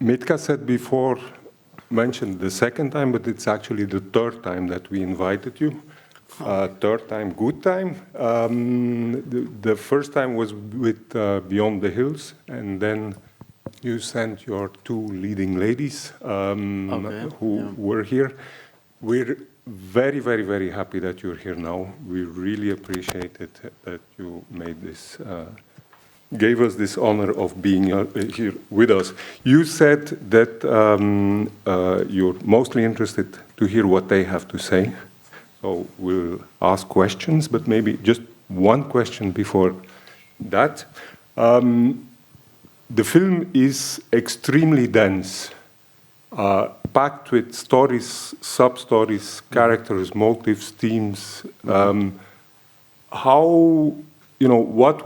Mitka said before, mentioned the second time, but it's actually the third time that we invited you. Third time, good time. The first time was with Beyond the Hills, and then you sent your two leading ladies who were here. We're very, very, very happy that you're here now. We really appreciate it that you made this, gave us this honor of being here with us. You said that you're mostly interested to hear what they have to say. So we'll ask questions, but maybe just one question before that. The film is extremely dense, packed with stories, sub-stories, characters, motives, themes. What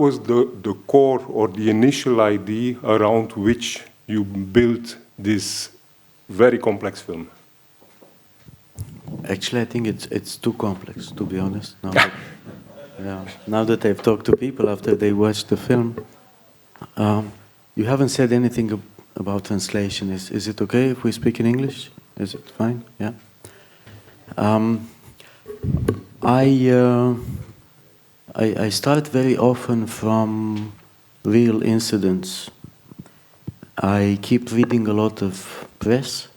was the core or the initial idea around which you built this very complex film? Actually, I think it's too complex, to be honest. Now that I've talked to people after they watched the film, you haven't said anything about translation. Is it okay if we speak in English? Is it fine? Yeah. I start very often from real incidents. I keep reading a lot of press.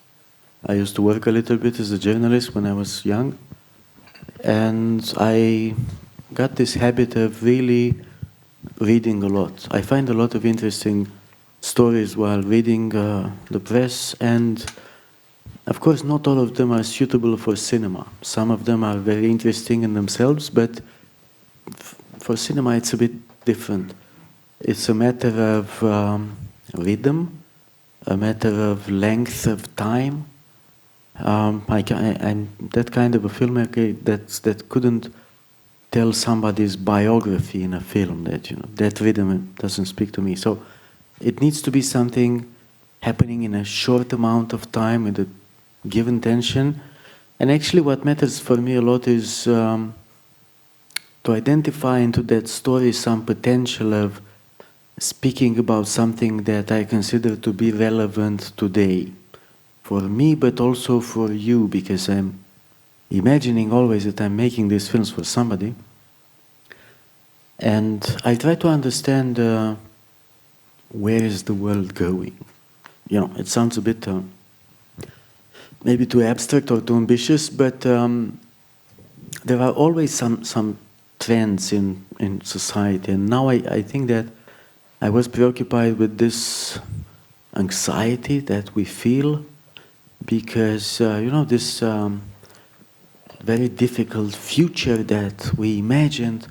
I used to work a little bit as a journalist when I was young. And I got this habit of really reading a lot. I find a lot of interesting stories while reading the press, and of course not all of them are suitable for cinema. Some of them are very interesting in themselves, but for cinema it's a bit different. It's a matter of rhythm, a matter of length of time. I'm that kind of a filmmaker that couldn't tell somebody's biography in a film. That rhythm doesn't speak to me. So it needs to be something happening in a short amount of time with a given tension. And actually what matters for me a lot is to identify into that story some potential of speaking about something that I consider to be relevant today. For me, but also for you, because I'm imagining always that I'm making these films for somebody. And I try to understand where is the world going. It sounds a bit maybe too abstract or too ambitious, but there are always some trends in society. And now I think that I was preoccupied with this anxiety that we feel because, this very difficult future that we imagined,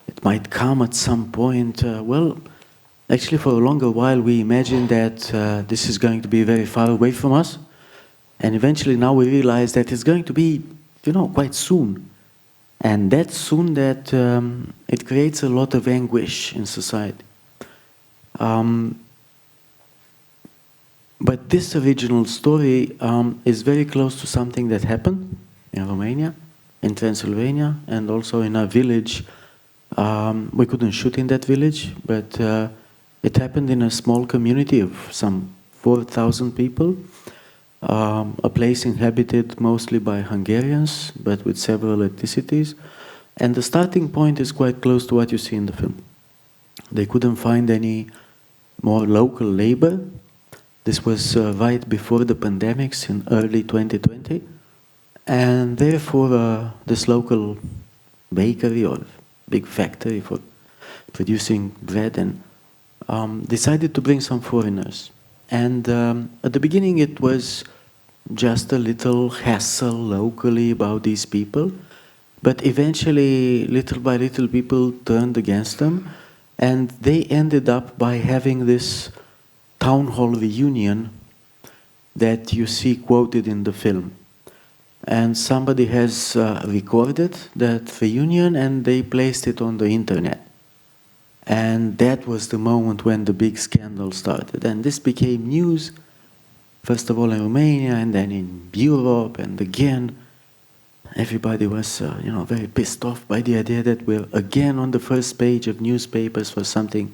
it might come at some point. Actually for a longer while we imagined that this is going to be very far away from us. And eventually now we realize that it's going to be, quite soon. And that soon that it creates a lot of anguish in society. But this original story is very close to something that happened in Romania, in Transylvania, and also in a village. We couldn't shoot in that village, but it happened in a small community of some 4,000 people, a place inhabited mostly by Hungarians, but with several ethnicities. And the starting point is quite close to what you see in the film. They couldn't find any more local labor. This was right before the pandemics in early 2020. And therefore, this local bakery or big factory for producing bread and decided to bring some foreigners. And at the beginning, it was just a little hassle locally about these people. But eventually, little by little, people turned against them. And they ended up by having this town hall reunion that you see quoted in the film. And somebody has recorded that reunion and they placed it on the internet. And that was the moment when the big scandal started. And this became news, first of all in Romania and then in Europe, and again everybody was very pissed off by the idea that we're again on the first page of newspapers for something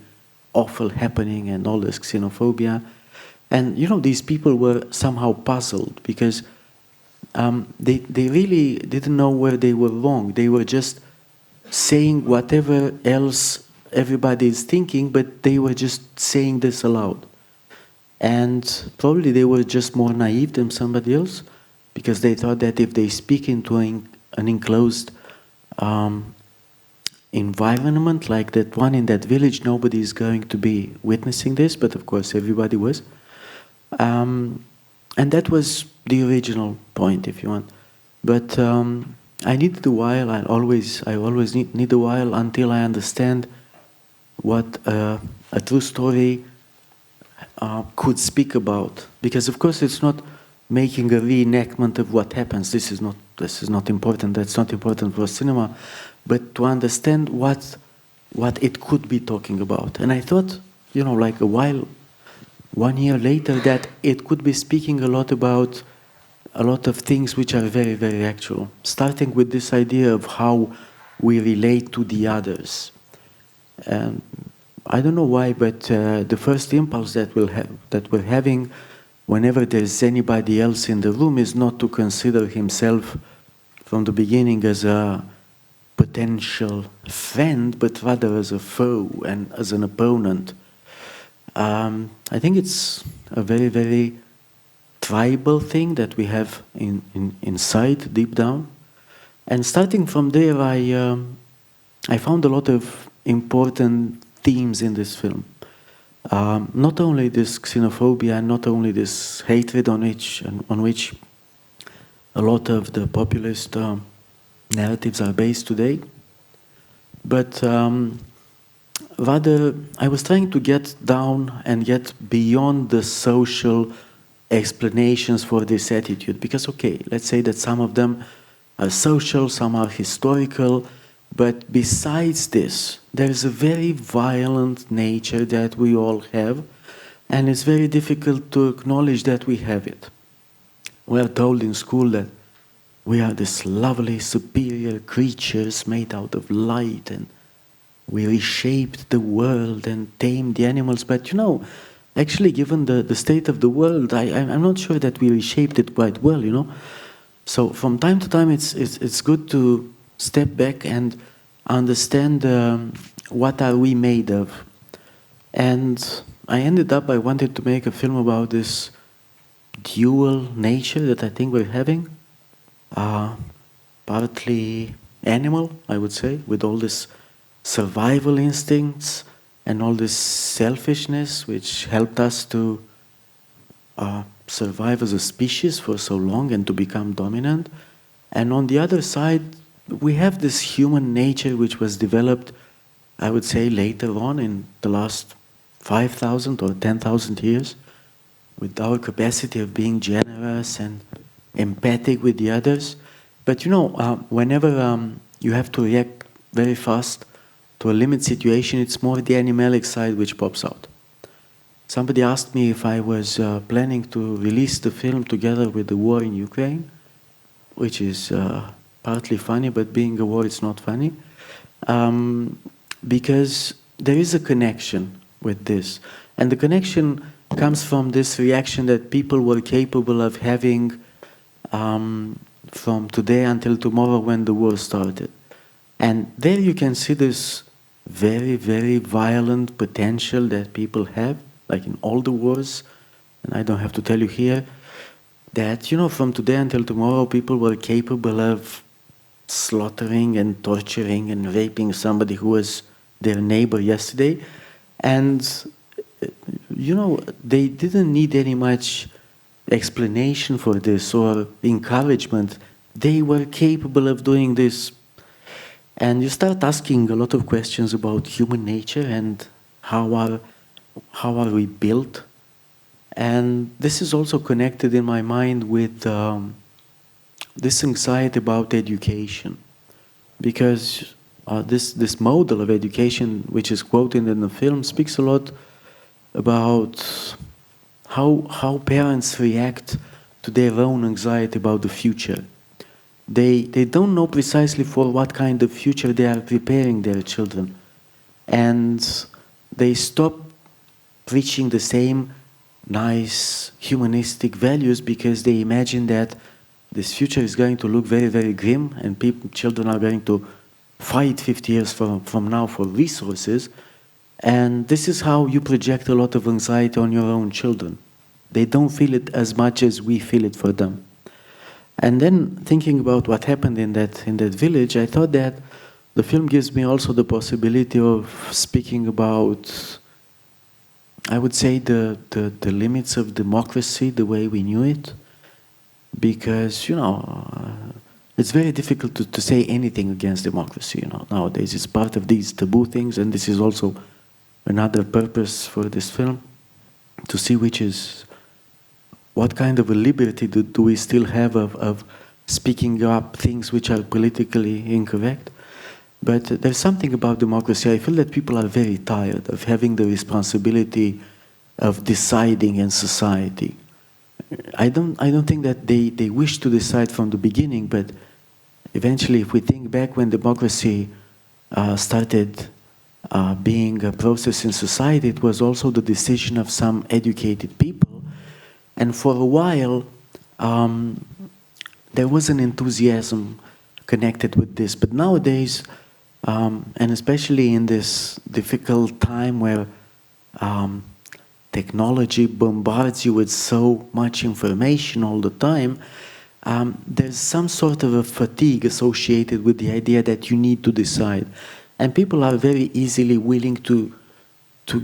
awful happening and all this xenophobia. And these people were somehow puzzled because they really didn't know where they were wrong. They were just saying whatever else everybody is thinking, but they were just saying this aloud. And probably they were just more naive than somebody else, because they thought that if they speak into an enclosed environment like that one in that village, nobody is going to be witnessing this, but of course everybody was. And that was the original point, if you want. But I needed a while, I always need a while until I understand what a true story could speak about. Because of course it's not making a reenactment of what happens. This is not important, that's not important for cinema, but to understand what it could be talking about. And I thought, like a while, 1 year later, that it could be speaking a lot about a lot of things which are very, very actual. Starting with this idea of how we relate to the others. I don't know why, but the first impulse that we're having whenever there's anybody else in the room is not to consider himself from the beginning as a potential friend, but rather as a foe and as an opponent. I think it's a very, very tribal thing that we have inside, deep down. And starting from there, I found a lot of important themes in this film. Not only this xenophobia, not only this hatred on which a lot of the populist narratives are based today, but rather I was trying to get down and get beyond the social explanations for this attitude. Because, okay, let's say that some of them are social, some are historical, but besides this, there is a very violent nature that we all have, and it's very difficult to acknowledge that we have it. We are told in school that we are these lovely, superior creatures made out of light, and we reshaped the world and tamed the animals. But actually, given the state of the world, I'm not sure that we reshaped it quite well, So from time to time, it's good to step back and understand what are we made of. And I wanted to make a film about this dual nature that I think we're having. Partly animal, I would say, with all this survival instincts and all this selfishness which helped us to survive as a species for so long and to become dominant. And on the other side, we have this human nature which was developed, I would say, later on in the last 5,000 or 10,000 years, with our capacity of being generous and empathic with the others. But whenever you have to react very fast to a limit situation, it's more the animalic side which pops out. Somebody asked me if I was planning to release the film together with the war in Ukraine, which is partly funny, but being a war, it's not funny, because there is a connection with this. And the connection comes from this reaction that people were capable of having from today until tomorrow when the war started. And there you can see this very, very violent potential that people have, like in all the wars, and I don't have to tell you here, that, from today until tomorrow, people were capable of slaughtering and torturing and raping somebody who was their neighbor yesterday. And, they didn't need any much explanation for this or encouragement. They were capable of doing this. And you start asking a lot of questions about human nature and how are we built. And this is also connected in my mind with this anxiety about education. Because this model of education, which is quoted in the film, speaks a lot about how parents react to their own anxiety about the future. They don't know precisely for what kind of future they are preparing their children. And they stop preaching the same nice humanistic values because they imagine that this future is going to look very, very grim and children are going to fight 50 years from now for resources. And this is how you project a lot of anxiety on your own children. They don't feel it as much as we feel it for them. And then thinking about what happened in that village, I thought that the film gives me also the possibility of speaking about, I would say, the limits of democracy, the way we knew it. Because, you know, it's very difficult to say anything against democracy, you know, nowadays. It's part of these taboo things, and this is also another purpose for this film, to see what kind of a liberty do we still have of speaking up things which are politically incorrect. But there's something about democracy. I feel that people are very tired of having the responsibility of deciding in society. I don't think that they wish to decide from the beginning, but eventually, if we think back when democracy started being a process in society, it was also the decision of some educated people. And for a while, there was an enthusiasm connected with this. But nowadays, and especially in this difficult time where technology bombards you with so much information all the time, there's some sort of a fatigue associated with the idea that you need to decide. And people are very easily willing to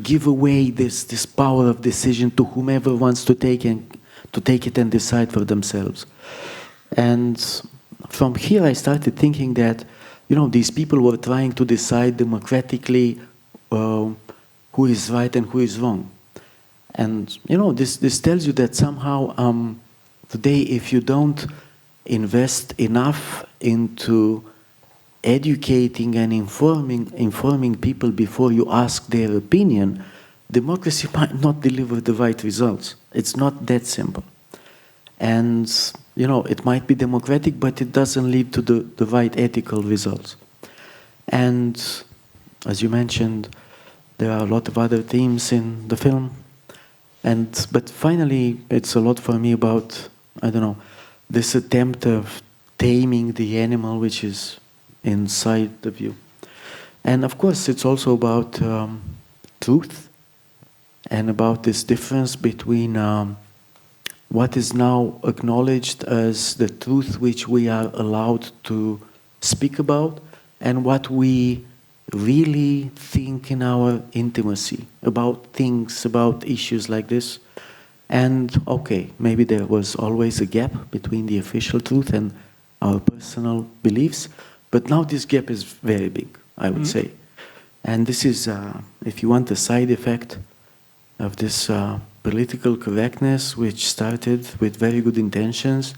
give away this power of decision to whomever wants to take it and decide for themselves. And from here I started thinking that, you know, these people were trying to decide democratically who is right and who is wrong. And, you know, this tells you that somehow today, if you don't invest enough into educating and informing people before you ask their opinion, democracy might not deliver the right results. It's not that simple. And, you know, it might be democratic, but it doesn't lead to the right ethical results. And, as you mentioned, there are a lot of other themes in the film. But finally, it's a lot for me about, I don't know, this attempt of taming the animal which is inside of you. And of course, it's also about truth and about this difference between what is now acknowledged as the truth which we are allowed to speak about and what we really think in our intimacy about things, about issues like this. And okay, maybe there was always a gap between the official truth and our personal beliefs, but now this gap is very big, I would say. And this is, if you want, a side effect of this political correctness, which started with very good intentions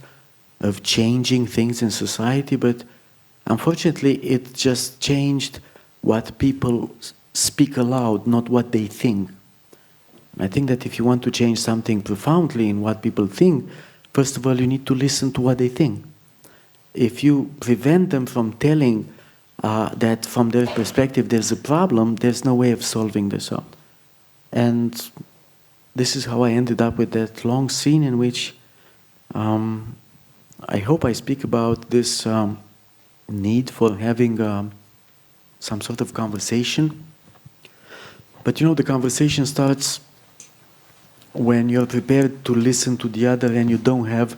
of changing things in society, but unfortunately it just changed what people speak aloud, not what they think. I think that if you want to change something profoundly in what people think, first of all, you need to listen to what they think. If you prevent them from telling that from their perspective there's a problem, there's no way of solving this out. And this is how I ended up with that long scene in which I hope I speak about this need for having some sort of conversation. But you know, the conversation starts when you're prepared to listen to the other and you don't have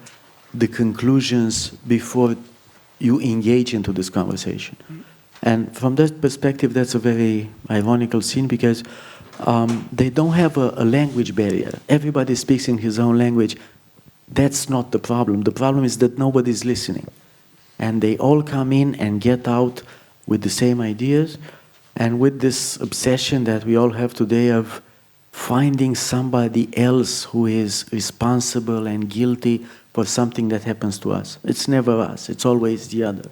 the conclusions before you engage into this conversation. And from that perspective, that's a very ironical scene because they don't have a language barrier. Everybody speaks in his own language. That's not the problem. The problem is that nobody's listening. And they all come in and get out with the same ideas and with this obsession that we all have today of finding somebody else who is responsible and guilty for something that happens to us. It's never us, it's always the other.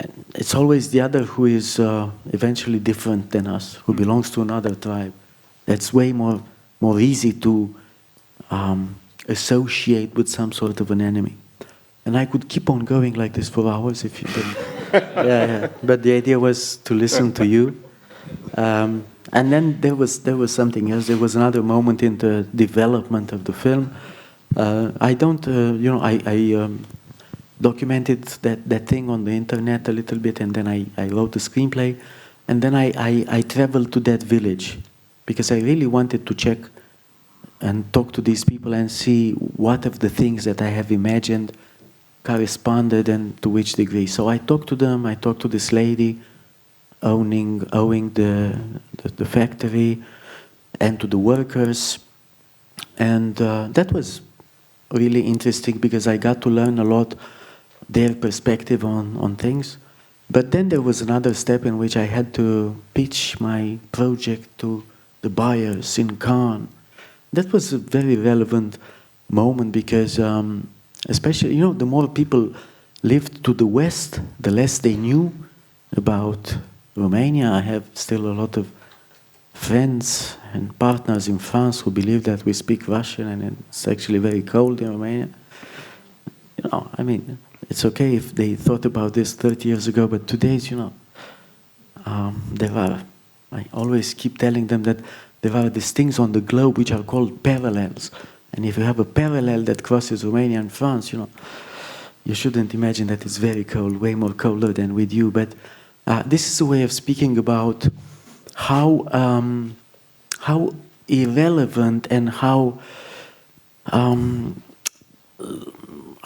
And it's always the other who is eventually different than us, who belongs to another tribe. That's way more easy to associate with some sort of an enemy. And I could keep on going like this for hours if you didn't. Yeah. But the idea was to listen to you. And then there was something else. There was another moment in the development of the film. I don't, I documented that thing on the internet a little bit, and then I wrote the screenplay, and then I traveled to that village because I really wanted to check and talk to these people and see what of the things that I have imagined corresponded and to which degree. So I talked to them. I talked to this lady owning the factory, and to the workers, and that was really interesting because I got to learn a lot their perspective on things. But then there was another step in which I had to pitch my project to the buyers in Cannes. That was a very relevant moment because especially, the more people lived to the west, the less they knew about Romania. I have still a lot of friends and partners in France who believe that we speak Russian and it's actually very cold in Romania. I mean, it's okay if they thought about this 30 years ago, but today's, I always keep telling them that there are these things on the globe which are called parallels. And if you have a parallel that crosses Romania and France, you shouldn't imagine that it's very cold, way more colder than with you. But this is a way of speaking about how irrelevant and how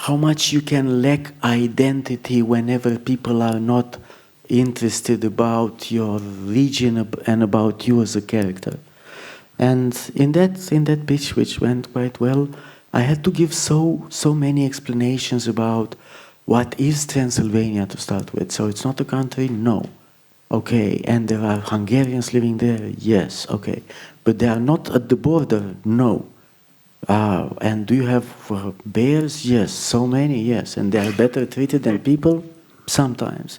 much you can lack identity whenever people are not interested about your region and about you as a character. And in that pitch, which went quite well, I had to give so many explanations about what is Transylvania to start with. So it's not a country, no. Okay, and there are Hungarians living there, yes, okay. But they are not at the border, no. And do you have bears? Yes, so many, yes. And they are better treated than people? Sometimes.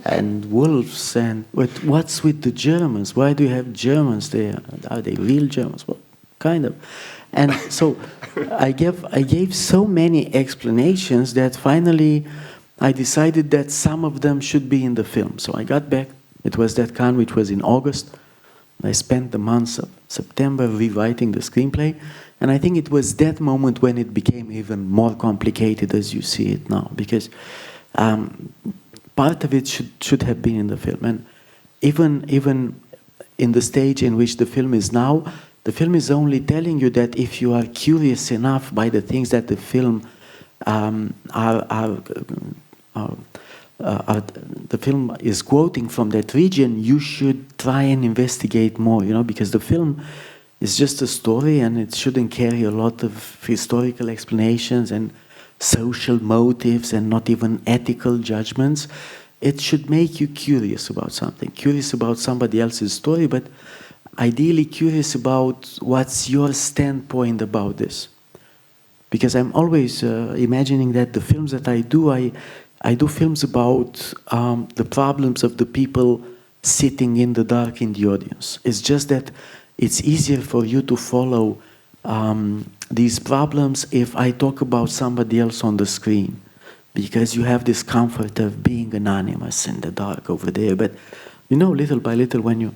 And wolves, and what's with the Germans? Why do you have Germans there? Are they real Germans? Well, kind of. And so I gave so many explanations that finally I decided that some of them should be in the film. So I got back. It was that Cannes, which was in August. I spent the months of September rewriting the screenplay. And I think it was that moment when it became even more complicated as you see it now. Because part of it should have been in the film. And even in the stage in which the film is now, the film is only telling you that if you are curious enough by the things that the film the film is quoting from that region, you should try and investigate more, because the film is just a story and it shouldn't carry a lot of historical explanations and social motives and not even ethical judgments. It should make you curious about something, curious about somebody else's story, but ideally curious about what's your standpoint about this. Because I'm always imagining that the films that I do films about the problems of the people sitting in the dark in the audience. It's just that it's easier for you to follow these problems if I talk about somebody else on the screen, because you have this comfort of being anonymous in the dark over there. But little by little, when you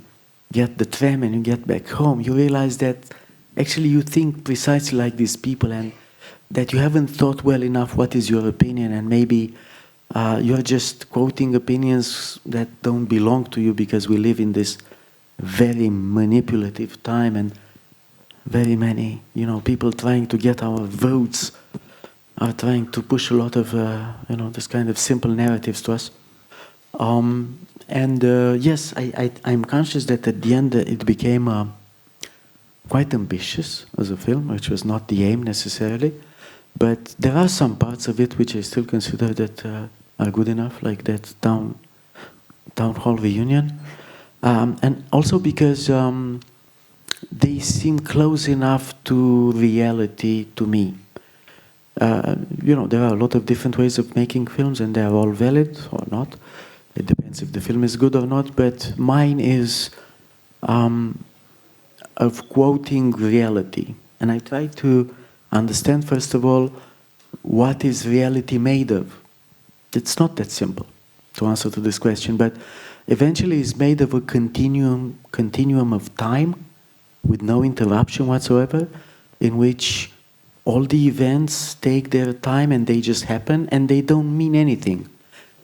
get the tram and you get back home, you realize that actually you think precisely like these people, and that you haven't thought well enough what is your opinion, and maybe you're just quoting opinions that don't belong to you, because we live in this very manipulative time, and very many, people trying to get our votes are trying to push a lot of, this kind of simple narratives to us. Yes, I'm conscious that at the end it became quite ambitious as a film, which was not the aim necessarily. But there are some parts of it which I still consider that are good enough, like that town hall reunion. And also because they seem close enough to reality to me. There are a lot of different ways of making films, and they are all valid or not. It depends if the film is good or not, but mine is of quoting reality. And I try to understand, first of all, what is reality made of. It's not that simple. to answer to this question, but eventually it's made of a continuum of time with no interruption whatsoever, in which all the events take their time and they just happen and they don't mean anything.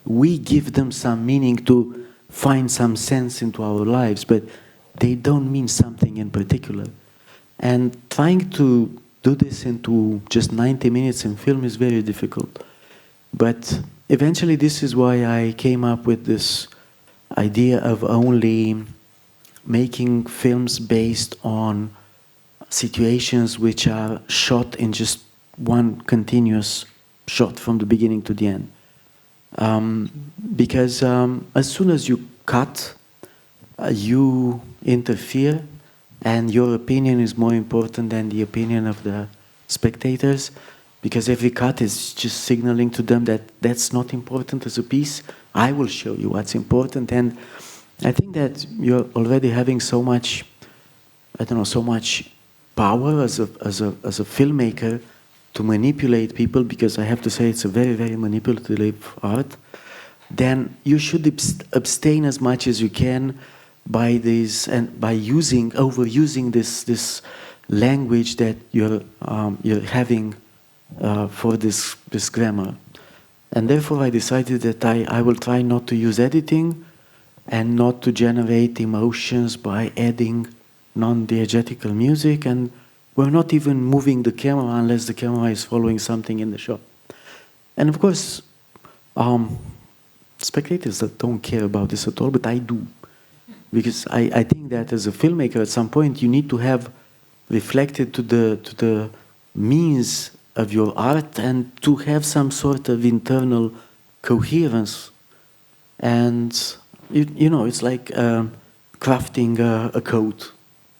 We give them some meaning to find some sense into our lives, but they don't mean something in particular. And trying to do this into just 90 minutes in film is very difficult. But eventually this is why I came up with this idea of only making films based on situations which are shot in just one continuous shot from the beginning to the end. Because as soon as you cut, you interfere, and your opinion is more important than the opinion of the spectators, because every cut is just signaling to them that that's not important as a piece. I will show you what's important. And I think that you're already having so much, I don't know, so much power as a filmmaker to manipulate people, because I have to say it's a very, very manipulative art. Then you should abstain as much as you can by this and by overusing this language that you're having for this grammar. And therefore I decided that I will try not to use editing and not to generate emotions by adding non-diegetical music, and we're not even moving the camera unless the camera is following something in the shot. And of course, spectators that don't care about this at all, but I do. Because I think that as a filmmaker, at some point, you need to have reflected to the means of your art and to have some sort of internal coherence. And, you know, it's like crafting a coat.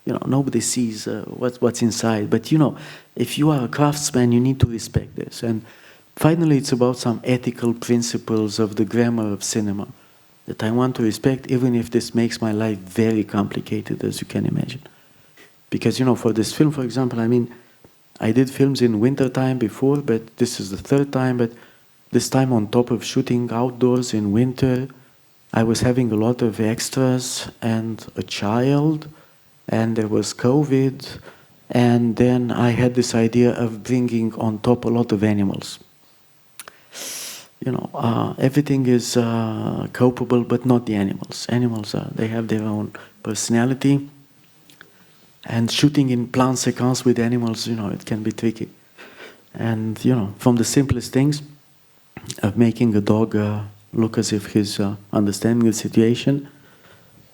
You know, nobody sees what's inside. But, you know, if you are a craftsman, you need to respect this. And finally, it's about some ethical principles of the grammar of cinema that I want to respect, even if this makes my life very complicated, as you can imagine. Because, you know, for this film, for example, I mean, I did films in winter time before, but this is the third time. But this time, on top of shooting outdoors in winter, I was having a lot of extras and a child, and there was COVID, and then I had this idea of bringing on top a lot of animals. You know, everything is culpable, but not the animals. Animals, they have their own personality. And shooting in plan sequence with animals, you know, it can be tricky. And, you know, from the simplest things of making a dog look as if he's understanding the situation,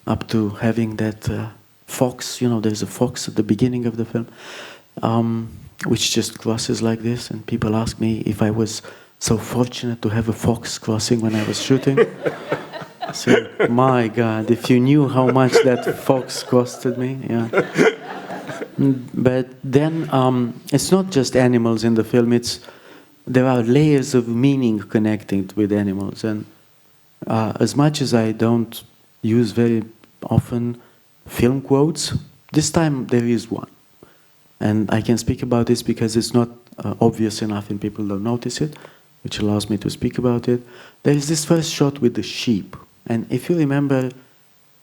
up to having that fox, you know, there's a fox at the beginning of the film, which just crosses like this. And people ask me if I was so fortunate to have a fox crossing when I was shooting. So, my God, if you knew how much that fox costed me, yeah. But then it's not just animals in the film, there are layers of meaning connecting with animals. And as much as I don't use very often film quotes, this time there is one. And I can speak about this because it's not obvious enough and people don't notice it, which allows me to speak about it. There is this first shot with the sheep. And if you remember,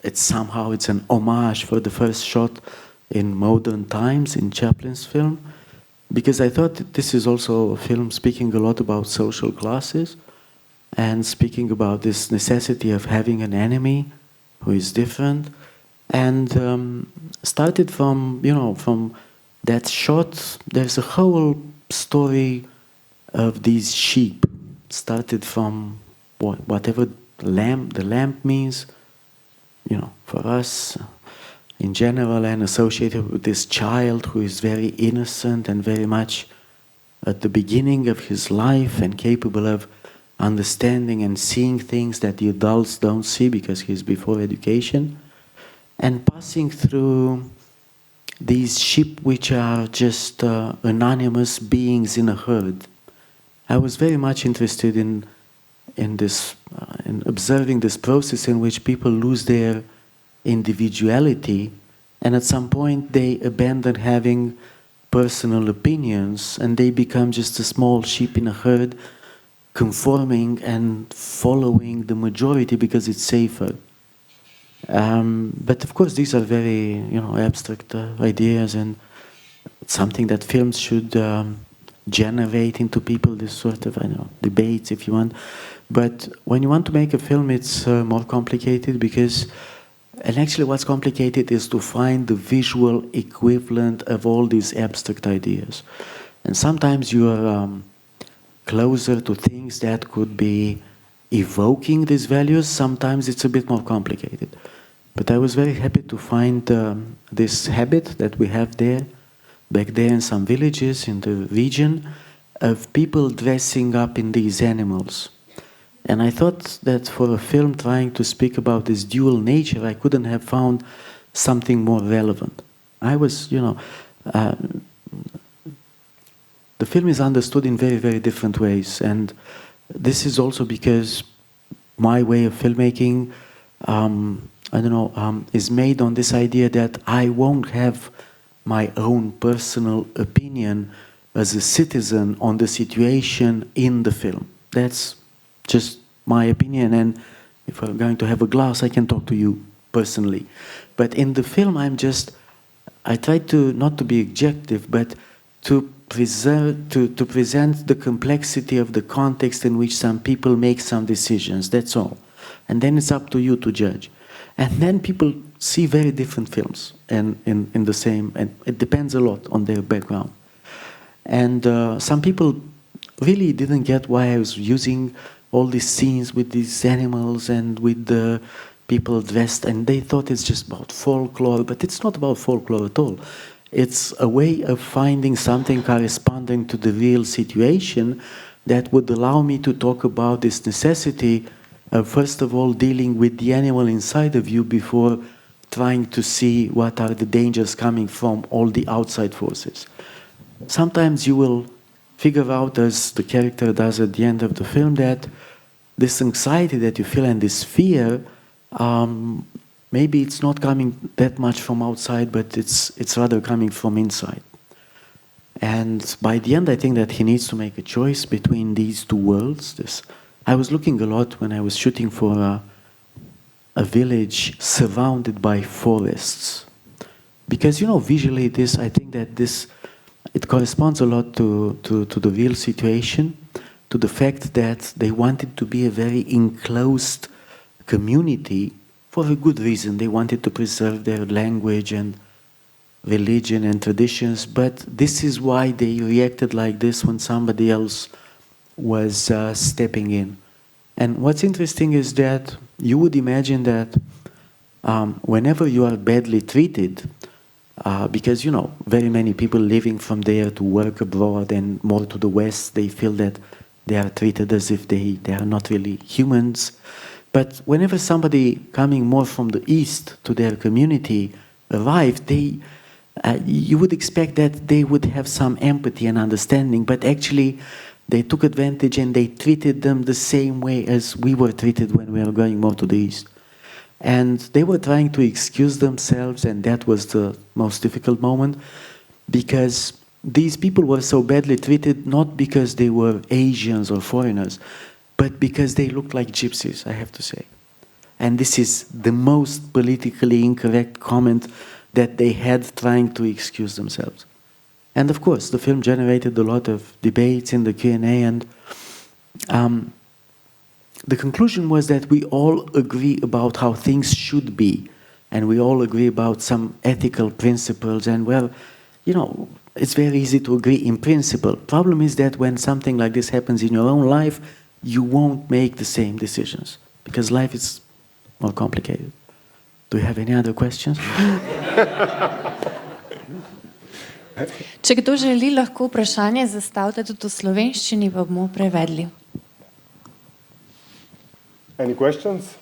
it's an homage for the first shot in modern times in Chaplin's film, because I thought that this is also a film speaking a lot about social classes and speaking about this necessity of having an enemy who is different. And started from, you know, from that shot, there's a whole story of these sheep. Started from whatever the lamp means, you know, for us in general, and associated with this child who is very innocent and very much at the beginning of his life and capable of understanding and seeing things that the adults don't see because he's before education, and passing through these sheep which are just anonymous beings in a herd. I was very much interested in observing this process in which people lose their individuality, and at some point they abandon having personal opinions and they become just a small sheep in a herd, conforming and following the majority because it's safer. But of course, these are very, abstract ideas, and it's something that films should generate into people, this sort of, debates, if you want. But when you want to make a film, it's more complicated and actually what's complicated is to find the visual equivalent of all these abstract ideas. And sometimes you are closer to things that could be evoking these values. Sometimes it's a bit more complicated. But I was very happy to find this habit that we have back there in some villages in the region, of people dressing up in these animals. And I thought that for a film trying to speak about this dual nature, I couldn't have found something more relevant. I was, the film is understood in very, very different ways. And this is also because my way of filmmaking, is made on this idea that I won't have my own personal opinion as a citizen on the situation in the film. That's just my opinion, and if I'm going to have a glass, I can talk to you personally. But in the film, I try to not to be objective, but to present the complexity of the context in which some people make some decisions. That's all. And then it's up to you to judge. And then people see very different films, and in the same, and it depends a lot on their background. And some people really didn't get why I was using all these scenes with these animals and with the people dressed, and they thought it's just about folklore, but it's not about folklore at all. It's a way of finding something corresponding to the real situation that would allow me to talk about this necessity of, first of all, dealing with the animal inside of you before trying to see what are the dangers coming from all the outside forces. Sometimes you will figure out, as the character does at the end of the film, that this anxiety that you feel and this fear, maybe it's not coming that much from outside, but it's rather coming from inside. And by the end, I think that he needs to make a choice between these two worlds. I was looking a lot when I was shooting for a village surrounded by forests. Because, visually I think that it corresponds a lot to the real situation, to the fact that they wanted to be a very enclosed community for a good reason. They wanted to preserve their language and religion and traditions, but this is why they reacted like this when somebody else was stepping in. And what's interesting is that you would imagine that whenever you are badly treated, because, very many people living from there to work abroad and more to the West, they feel that they are treated as if they are not really humans. But whenever somebody coming more from the East to their community arrived, you would expect that they would have some empathy and understanding, but actually they took advantage and they treated them the same way as we were treated when we were going more to the East. And they were trying to excuse themselves, and that was the most difficult moment, because these people were so badly treated, not because they were Asians or foreigners, but because they looked like gypsies, I have to say. And this is the most politically incorrect comment that they had, trying to excuse themselves. And of course, the film generated a lot of debates in the Q&A, and the conclusion was that we all agree about how things should be, and we all agree about some ethical principles, and it's very easy to agree in principle. Problem is that when something like this happens in your own life, you won't make the same decisions, because life is more complicated. Do you have any other questions? Če kdo želi, lahko vprašanje zastavite tudi v slovenščini, pa bomo prevedli. Any questions?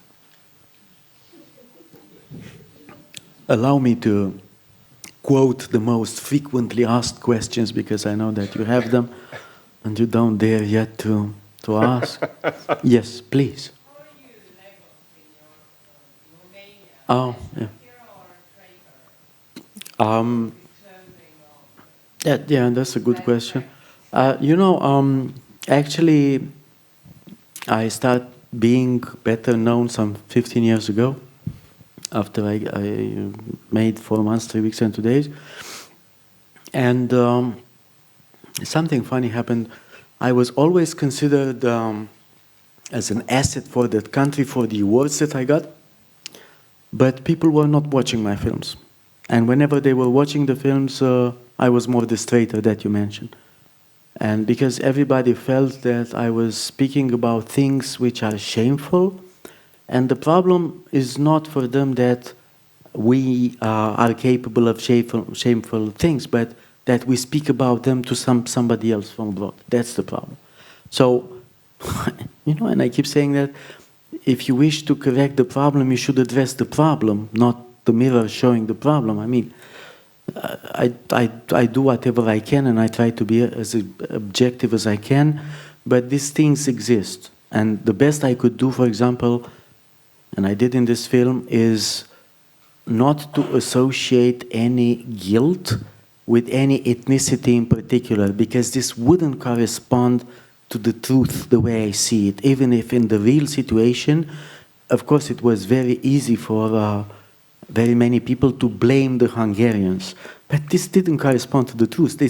Allow me to quote the most frequently asked questions, because I know that you have them and you don't dare yet to ask. Yes, please. How are you labeled in Romania? Oh, yeah. Clothing or Yeah, that's a good question. Actually, I started being better known some 15 years ago, after I made 4 months, 3 weeks and 2 days. And something funny happened. I was always considered as an asset for that country for the awards that I got, but people were not watching my films. And whenever they were watching the films, I was more the straighter that you mentioned. And because everybody felt that I was speaking about things which are shameful, and the problem is not for them that we are capable of shameful things, but that we speak about them to somebody else from abroad. That's the problem. So, you know, and I keep saying that if you wish to correct the problem, you should address the problem, not the mirror showing the problem. I mean, I do whatever I can, and I try to be as objective as I can, but these things exist. And the best I could do, for example, and I did in this film, is not to associate any guilt with any ethnicity in particular, because this wouldn't correspond to the truth the way I see it. Even if in the real situation, of course, it was very easy for very many people to blame the Hungarians. But this didn't correspond to the truth.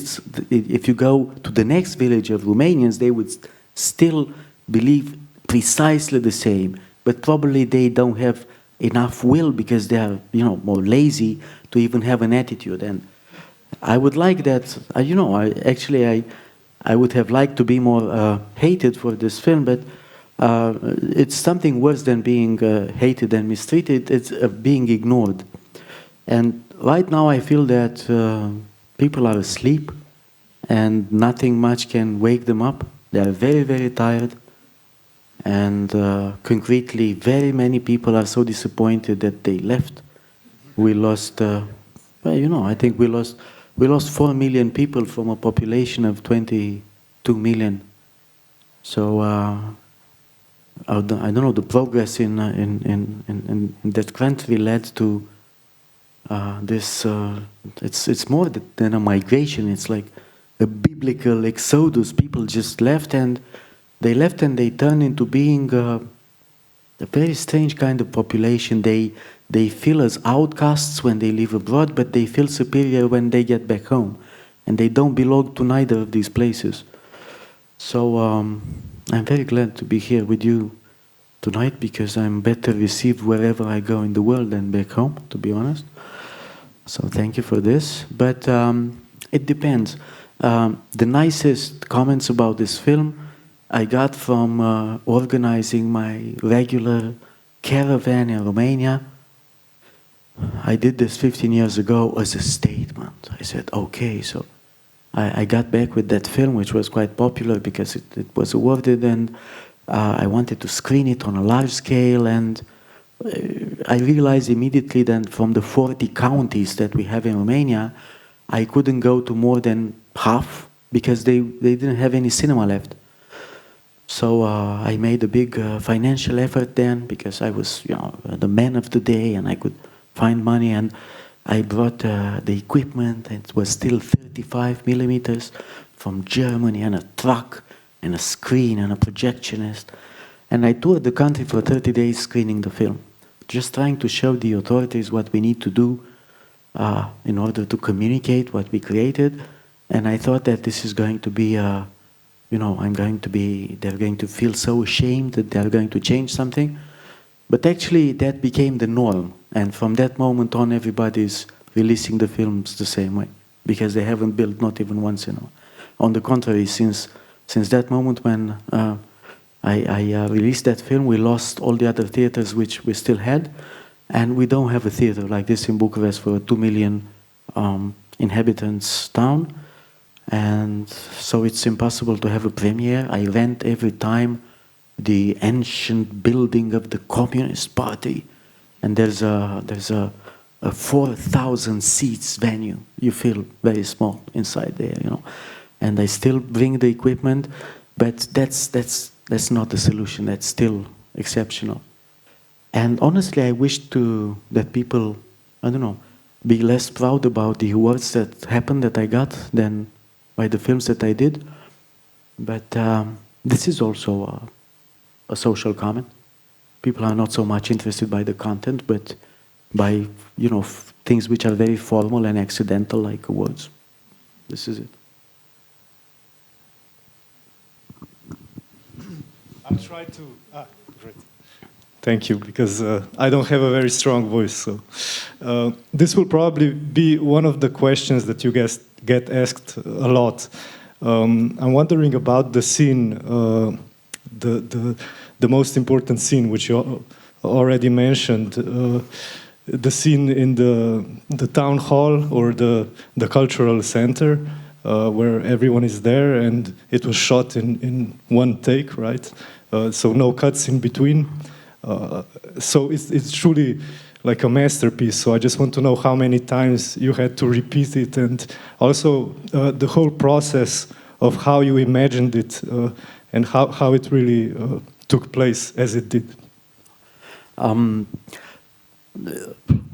If you go to the next village of Romanians, they would still believe precisely the same. But probably they don't have enough will because they are, you know, more lazy to even have an attitude. And I would like that, you know, I would have liked to be more hated for this film, but it's something worse than being hated and mistreated. It's being ignored. And right now I feel that people are asleep and nothing much can wake them up. They are very, very tired. And concretely, very many people are so disappointed that they left. We lost, well, you know, I think we lost 4 million people from a population of 22 million. So I don't know, the progress in that country led to this. It's more than a migration. It's like a biblical exodus. People just left, and they turned into being a very strange kind of population. They feel as outcasts when they live abroad, but they feel superior when they get back home, and they don't belong to neither of these places. So I'm very glad to be here with you tonight, because I'm better received wherever I go in the world than back home, to be honest. So thank you for this. But it depends. The nicest comments about this film I got from organizing my regular caravan in Romania. I did this 15 years ago as a statement. I said, okay, so I got back with that film, which was quite popular because it was awarded, and I wanted to screen it on a large scale, and I realized immediately that from the 40 counties that we have in Romania, I couldn't go to more than half because they didn't have any cinema left. So I made a big financial effort then, because I was, you know, the man of the day and I could find money, and I brought the equipment, and it was still 35 millimeters from Germany, and a truck and a screen and a projectionist. And I toured the country for 30 days screening the film, just trying to show the authorities what we need to do in order to communicate what we created. And I thought that this is going to be, you know, they're going to feel so ashamed that they're going to change something. But actually that became the norm. And from that moment on, everybody's releasing the films the same way, because they haven't built not even one cinema. On the contrary, since that moment when I released that film, we lost all the other theaters which we still had, and we don't have a theater like this in Bucharest for a 2 million inhabitants town, and so it's impossible to have a premiere. I rent every time the ancient building of the Communist Party, and there's a 4,000 seats venue. You feel very small inside there, you know. And I still bring the equipment, but that's not the solution. That's still exceptional. And honestly, I wish that people, I don't know, be less proud about the awards that happened, that I got, than by the films that I did. But this is also a social comment. People are not so much interested by the content, but by, you know, things which are very formal and accidental, like words. This is it. I'll try to. Great. Thank you, because I don't have a very strong voice. So this will probably be one of the questions that you guys get asked a lot. I'm wondering about the scene, the most important scene, which you already mentioned, the scene in the town hall or the cultural center, where everyone is there, and it was shot in one take, right? So no cuts in between. So it's truly like a masterpiece. So I just want to know how many times you had to repeat it, and also the whole process of how you imagined it, and how it really took place as it did.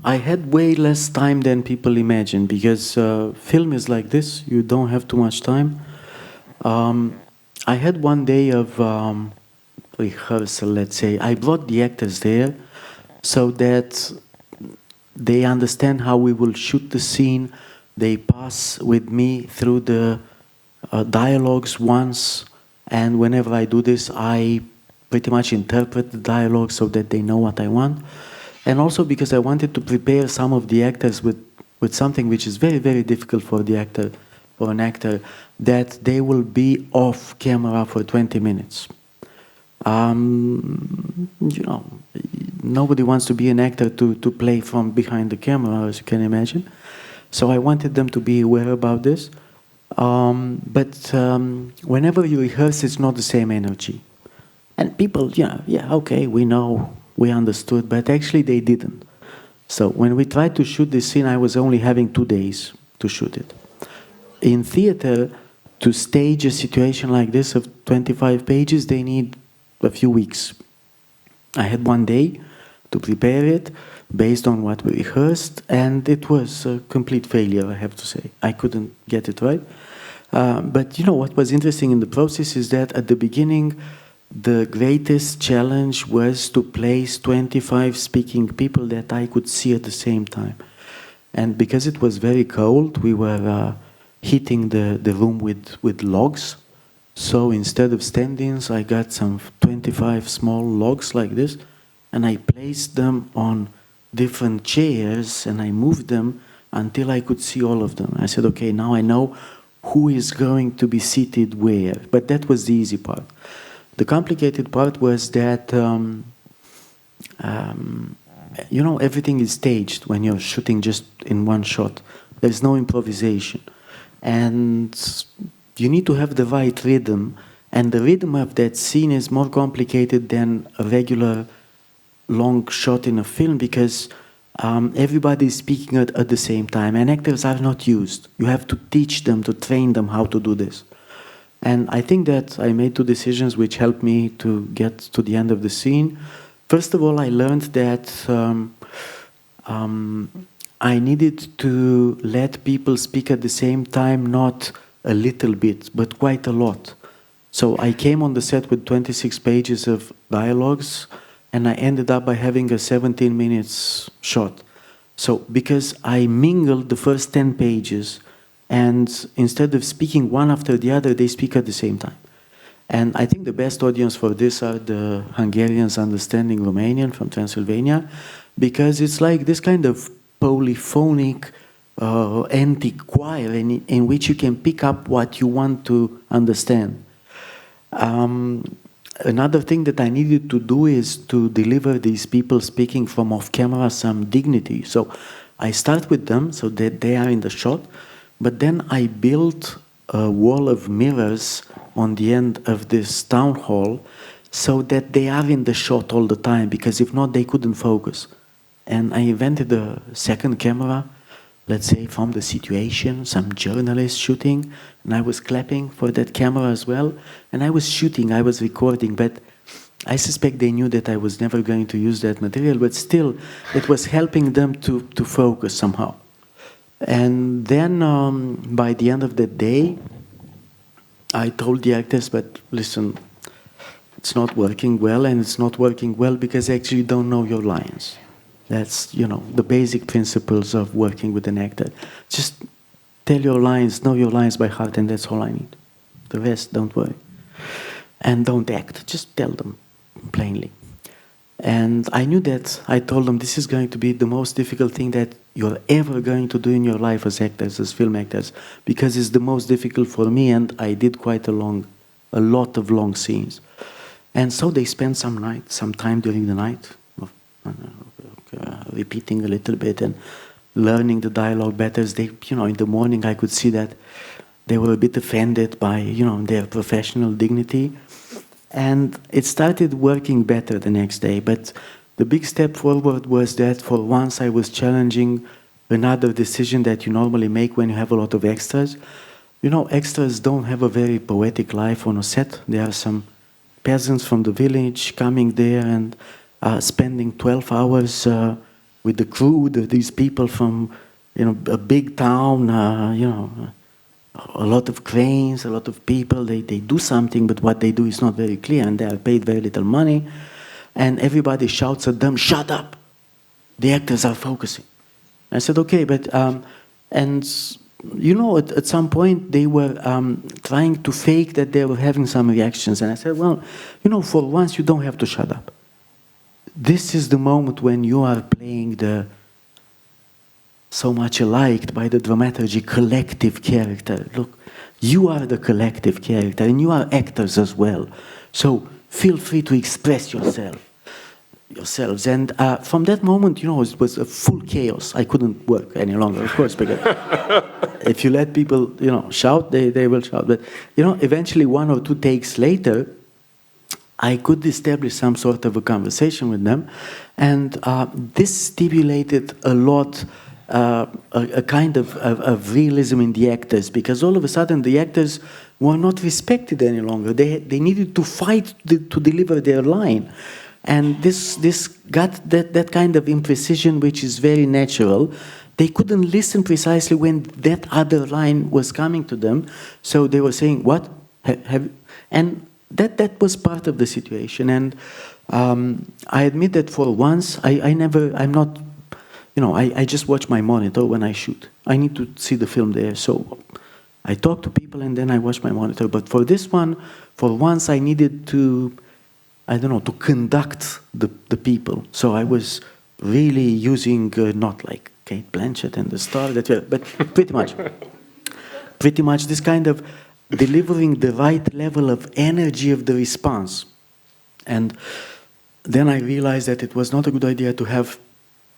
I had way less time than people imagine, because film is like this, you don't have too much time. I had one day of rehearsal, let's say. I brought the actors there so that they understand how we will shoot the scene. They pass with me through the dialogues once, and whenever I do this, I pretty much interpret the dialogue so that they know what I want. And also because I wanted to prepare some of the actors with something which is very, very difficult for the actor, for an actor, that they will be off camera for 20 minutes. You know, nobody wants to be an actor to play from behind the camera, as you can imagine. So I wanted them to be aware about this. But whenever you rehearse, it's not the same energy. And people, yeah, okay, we know, we understood, but actually they didn't. So when we tried to shoot this scene, I was only having 2 days to shoot it. In theater, to stage a situation like this of 25 pages, they need a few weeks. I had 1 day to prepare it based on what we rehearsed, and it was a complete failure, I have to say. I couldn't get it right. But you know what was interesting in the process is that at the beginning, the greatest challenge was to place 25 speaking people that I could see at the same time. And because it was very cold, we were heating the room with logs. So instead of stand-ins, I got some 25 small logs like this, and I placed them on different chairs, and I moved them until I could see all of them. I said, okay, now I know who is going to be seated where. But that was the easy part. The complicated part was that, you know, everything is staged when you're shooting just in one shot. There's no improvisation. And you need to have the right rhythm. And the rhythm of that scene is more complicated than a regular long shot in a film, because everybody is speaking at the same time, and actors are not used. You have to teach them, to train them how to do this. And I think that I made 2 decisions which helped me to get to the end of the scene. First of all, I learned that I needed to let people speak at the same time, not a little bit, but quite a lot. So I came on the set with 26 pages of dialogues, and I ended up by having a 17 minutes shot. So because I mingled the first 10 pages, and instead of speaking one after the other, they speak at the same time. And I think the best audience for this are the Hungarians understanding Romanian from Transylvania, because it's like this kind of polyphonic antique choir in which you can pick up what you want to understand. Another thing that I needed to do is to deliver these people speaking from off camera some dignity. So I start with them so that they are in the shot, but then I built a wall of mirrors on the end of this town hall so that they are in the shot all the time, because if not, they couldn't focus. And I invented a second camera, let's say from the situation, some journalist shooting, and I was clapping for that camera as well. And I was shooting, I was recording, but I suspect they knew that I was never going to use that material, but still, it was helping them to focus somehow. And then, by the end of the day, I told the actors, but listen, it's not working well, and it's not working well because you actually don't know your lines. That's, you know, the basic principles of working with an actor. Just tell your lines, know your lines by heart, and that's all I need. The rest, don't worry. And don't act, just tell them plainly. And I knew that. I told them this is going to be the most difficult thing that you're ever going to do in your life as actors, as film actors, because it's the most difficult for me, and I did quite a lot of long scenes. And so they spent some time during the night, repeating a little bit and learning the dialogue better. They, you know, in the morning I could see that they were a bit offended by, you know, their professional dignity. And it started working better the next day. But the big step forward was that for once I was challenging another decision that you normally make when you have a lot of extras. You know, extras don't have a very poetic life on a set. There are some peasants from the village coming there and spending 12 hours with the crew, these people from, you know, a big town, you know, a lot of cranes, a lot of people, they do something, but what they do is not very clear, and they are paid very little money, and everybody shouts at them, "Shut up! The actors are focusing." I said, okay, but, and you know, at some point they were trying to fake that they were having some reactions, and I said, well, you know, for once you don't have to shut up. This is the moment when you are playing the so much liked by the dramaturgy collective character. Look, you are the collective character, and you are actors as well. So feel free to express yourselves. And from that moment, you know, it was a full chaos. I couldn't work any longer, of course, because if you let people, you know, shout, they will shout. But, you know, eventually 1 or 2 takes later, I could establish some sort of a conversation with them. And this stimulated a lot a kind of realism in the actors, because all of a sudden the actors were not respected any longer. They needed to fight to deliver their line. And this got that kind of imprecision, which is very natural. They couldn't listen precisely when that other line was coming to them. So they were saying, what? And that was part of the situation. And I admit that for once, I'm not, you know, I just watch my monitor when I shoot. I need to see the film there. So I talk to people and then I watch my monitor. But for this one, for once I needed to, I don't know, to conduct the people. So I was really using, not like Kate Blanchett and the star, but pretty much this kind of delivering the right level of energy of the response. And then I realized that it was not a good idea to have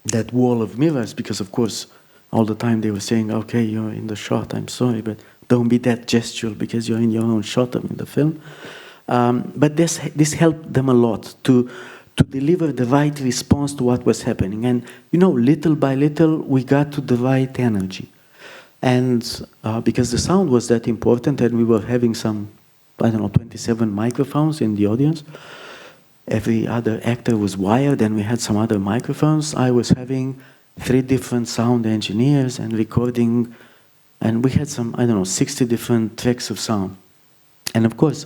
that wall of mirrors, because of course all the time they were saying, okay, you're in the shot, I'm sorry, but don't be that gestural because you're in your own shot in the film. But this helped them a lot to deliver the right response to what was happening. And, you know, little by little, we got to the right energy. And because the sound was that important, and we were having some, I don't know, 27 microphones in the audience. Every other actor was wired, and we had some other microphones. I was having 3 different sound engineers and recording, and we had some, I don't know, 60 different tracks of sound. And of course,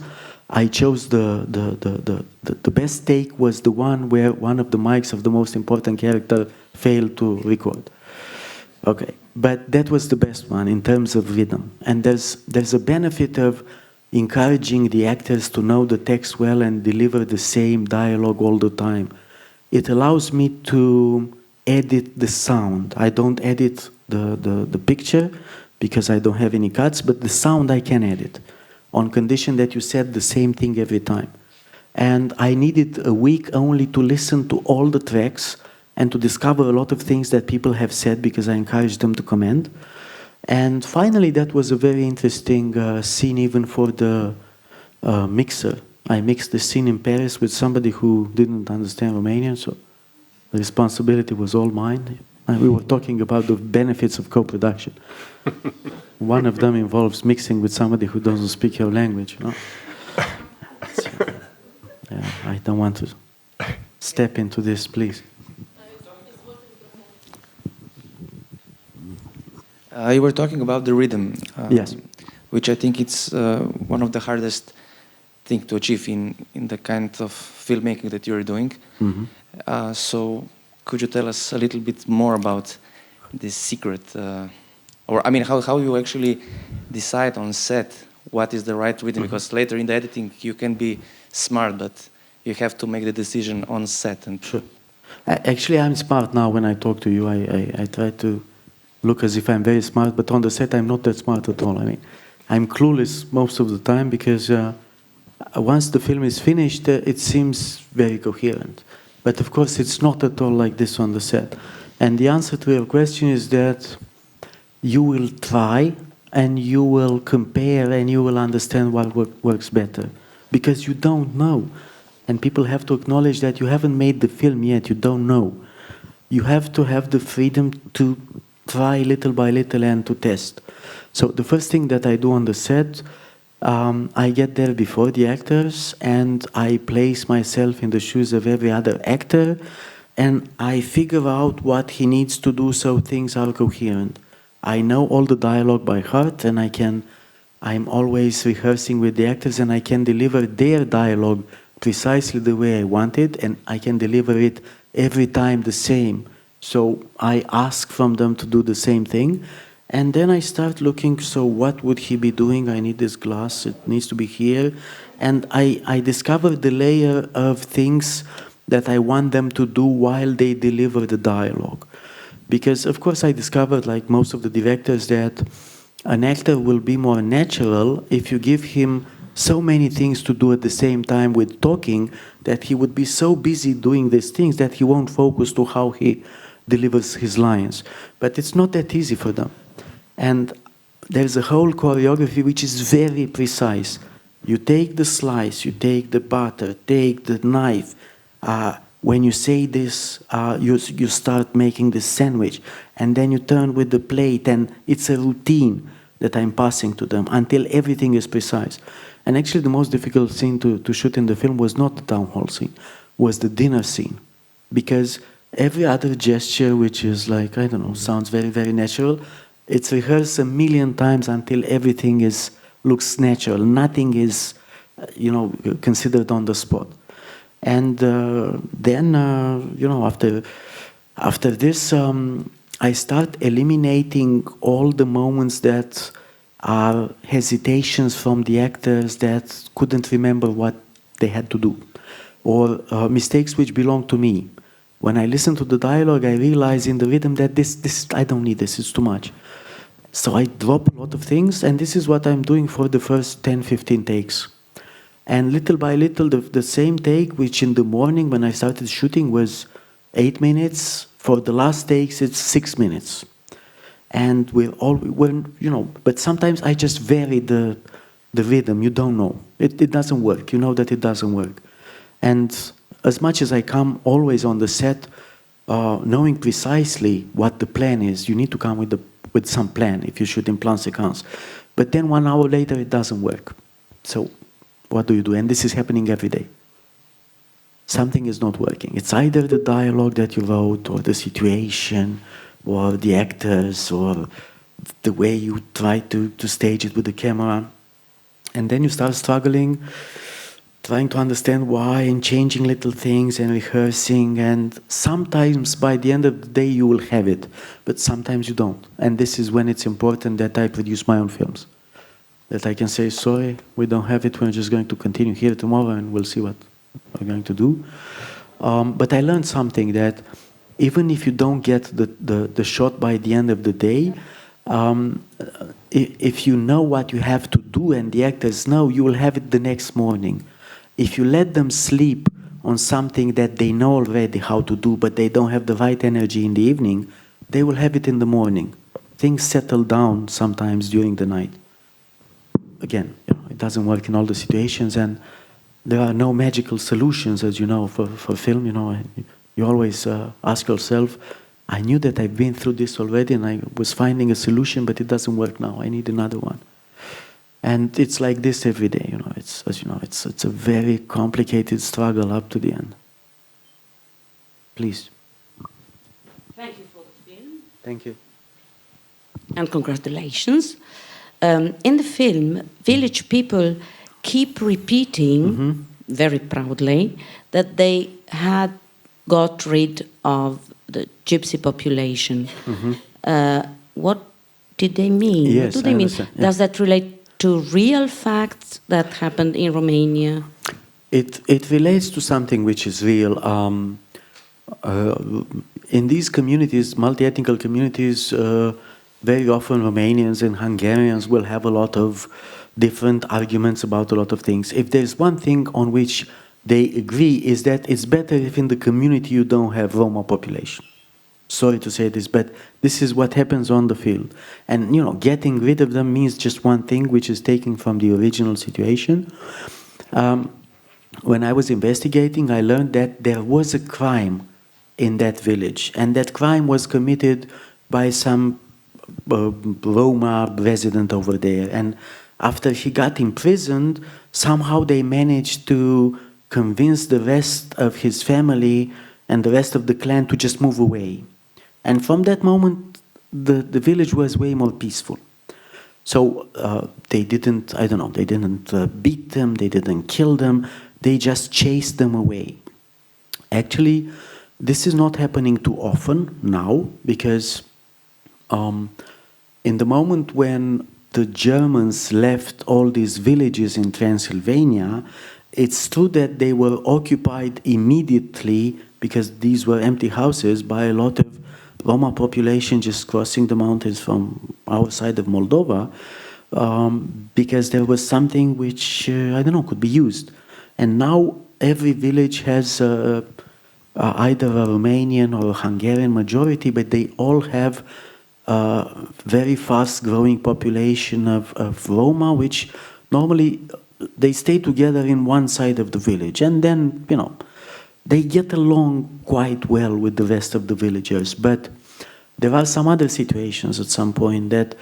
I chose the best take was the one where one of the mics of the most important character failed to record. Okay, but that was the best one in terms of rhythm. And there's a benefit of encouraging the actors to know the text well and deliver the same dialogue all the time. It allows me to edit the sound. I don't edit the picture because I don't have any cuts, but the sound I can edit on condition that you said the same thing every time. And I needed a week only to listen to all the tracks and to discover a lot of things that people have said, because I encouraged them to comment. And finally, that was a very interesting scene even for the mixer. I mixed the scene in Paris with somebody who didn't understand Romanian, so the responsibility was all mine. And we were talking about the benefits of co-production. One of them involves mixing with somebody who doesn't speak your language. You know? Yeah, I don't want to step into this, please. You were talking about the rhythm, Yes. which I think it's one of the hardest think to achieve in the kind of filmmaking that you're doing. So could you tell us a little bit more about this secret, or I mean, how you actually decide on set what is the right rhythm? Because later in the editing you can be smart, but you have to make the decision on set. And sure. Actually, I'm smart now. When I talk to you, I try to look as if I'm very smart, but on the set I'm not that smart at all. I mean, I'm clueless most of the time because once the film is finished, it seems very coherent. But of course, it's not at all like this on the set. And the answer to your question is that you will try and you will compare and you will understand what works better. Because you don't know. And people have to acknowledge that you haven't made the film yet, you don't know. You have to have the freedom to try little by little and to test. So the first thing that I do on the set, I get there before the actors and I place myself in the shoes of every other actor and I figure out what he needs to do so things are coherent. I know all the dialogue by heart and I'm always rehearsing with the actors and I can deliver their dialogue precisely the way I want it and I can deliver it every time the same. So I ask from them to do the same thing. And then I start looking, so what would he be doing? I need this glass, it needs to be here. And I discover the layer of things that I want them to do while they deliver the dialogue. Because of course I discovered, like most of the directors, that an actor will be more natural if you give him so many things to do at the same time with talking that he would be so busy doing these things that he won't focus to how he delivers his lines. But it's not that easy for them. And there's a whole choreography which is very precise. You take the slice, you take the butter, take the knife. When you say this, you start making the sandwich. And then you turn with the plate, and it's a routine that I'm passing to them until everything is precise. And actually the most difficult scene to shoot in the film was not the town hall scene, was the dinner scene. Because every other gesture, which is like, I don't know, sounds very, very natural, it's rehearsed 1,000,000 times until everything looks natural. Nothing is, considered on the spot. And then, after this, I start eliminating all the moments that are hesitations from the actors that couldn't remember what they had to do, or mistakes which belong to me. When I listen to the dialogue, I realize in the rhythm that this I don't need this, it's too much. So I drop a lot of things, and this is what I'm doing for the first 10, 15 takes. And little by little, the same take, which in the morning when I started shooting was 8 minutes, for the last takes it's 6 minutes. And but sometimes I just vary the rhythm, you don't know. It doesn't work, you know that it doesn't work. And as much as I come always on the set, knowing precisely what the plan is, you need to come with some plan if you shoot in plan séquence. But then 1 hour later it doesn't work. So what do you do? And this is happening every day. Something is not working. It's either the dialogue that you wrote, or the situation, or the actors, or the way you try to stage it with the camera. And then you start struggling, trying to understand why, and changing little things and rehearsing. And sometimes by the end of the day you will have it, but sometimes you don't. And this is when it's important that I produce my own films. That I can say, sorry, we don't have it, we're just going to continue here tomorrow and we'll see what we're going to do. But I learned something, that even if you don't get the shot by the end of the day, if you know what you have to do and the actors know, you will have it the next morning. If you let them sleep on something that they know already how to do, but they don't have the right energy in the evening, they will have it in the morning. Things settle down sometimes during the night. Again, it doesn't work in all the situations, and there are no magical solutions, as you know, for film. You always ask yourself, I knew that I've been through this already and I was finding a solution, but it doesn't work now. I need another one. And it's like this every day. It's a very complicated struggle up to the end. Please. Thank you for the film. Thank you. And congratulations. In the film, village people keep repeating very proudly that they had got rid of the gypsy population. What did they mean? Yes, what do they I mean? understand, yeah. Does that relate to real facts that happened in Romania? It relates to something which is real. In these communities, multi-ethnic communities, very often Romanians and Hungarians will have a lot of different arguments about a lot of things. If there's one thing on which they agree, is that it's better if in the community you don't have Roma population. Sorry to say this, but this is what happens on the field. And, you know, getting rid of them means just one thing, which is taking from the original situation. When I was investigating, I learned that there was a crime in that village, and that crime was committed by some Roma resident over there. And after he got imprisoned, somehow they managed to convince the rest of his family and the rest of the clan to just move away. And from that moment, the village was way more peaceful. So they didn't, I don't know, they didn't beat them, they didn't kill them, they just chased them away. Actually, this is not happening too often now, because in the moment when the Germans left all these villages in Transylvania, it's true that they were occupied immediately, because these were empty houses, by a lot of Roma population just crossing the mountains from our side of Moldova, because there was something which, I don't know, could be used. And now every village has either a Romanian or a Hungarian majority, but they all have a very fast-growing population of Roma, which normally they stay together in one side of the village. And then, you know, they get along quite well with the rest of the villagers. But there are some other situations at some point that,